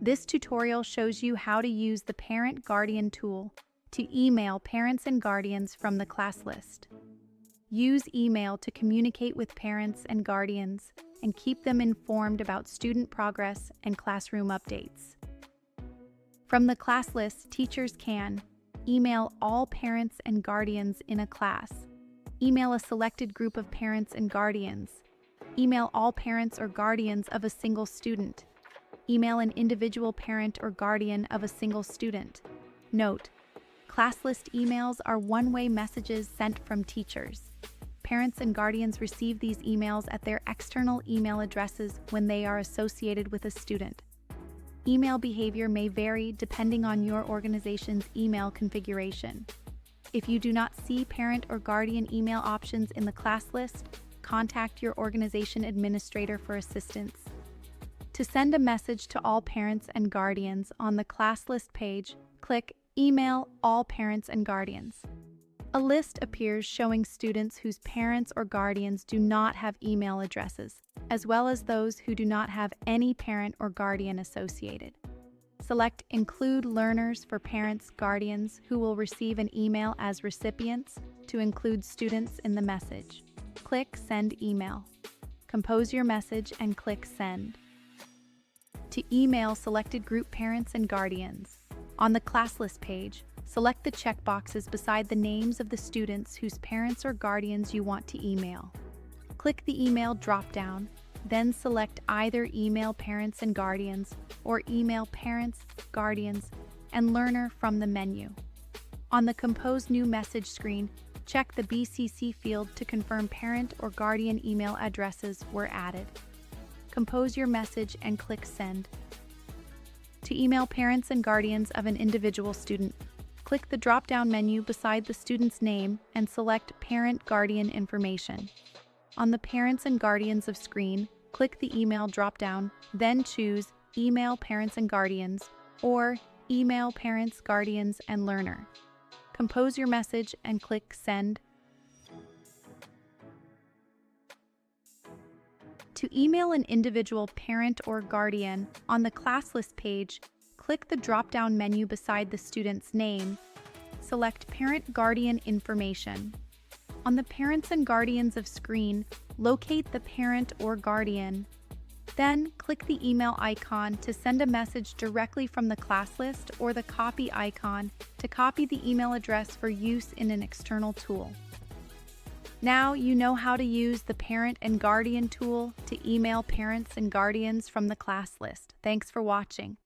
This tutorial shows you how to use the Parent Guardian tool to email parents and guardians from the class list. Use email to communicate with parents and guardians and keep them informed about student progress and classroom updates. From the class list, teachers can email all parents and guardians in a class, email a selected group of parents and guardians, email all parents or guardians of a single student, email an individual parent or guardian of a single student. Note: class list emails are one-way messages sent from teachers. Parents and guardians receive these emails at their external email addresses when they are associated with a student. Email behavior may vary depending on your organization's email configuration. If you do not see parent or guardian email options in the class list, contact your organization administrator for assistance. To send a message to all parents and guardians on the class list page, click Email All Parents and Guardians. A list appears showing students whose parents or guardians do not have email addresses, as well as those who do not have any parent or guardian associated. Select Include Learners for parents, guardians who will receive an email as recipients to include students in the message. Click Send Email. Compose your message and click Send. To email selected group parents and guardians, on the class list page, select the checkboxes beside the names of the students whose parents or guardians you want to email. Click the Email drop-down, then select either Email Parents and Guardians or Email Parents, Guardians, and Learner from the menu. On the Compose New Message screen, check the BCC field to confirm parent or guardian email addresses were added. Compose your message and click Send. To email parents and guardians of an individual student, click the drop-down menu beside the student's name and select Parent-Guardian Information. On the Parents and Guardians of screen, click the Email drop-down, then choose Email Parents and Guardians or Email Parents, Guardians, and Learner. Compose your message and click Send. To email an individual parent or guardian, on the class list page, click the drop-down menu beside the student's name. Select Parent-Guardian Information. On the Parents and Guardians of screen, locate the parent or guardian. Then, click the email icon to send a message directly from the class list or the copy icon to copy the email address for use in an external tool. Now you know how to use the Parent and Guardian tool to email parents and guardians from the class list. Thanks for watching.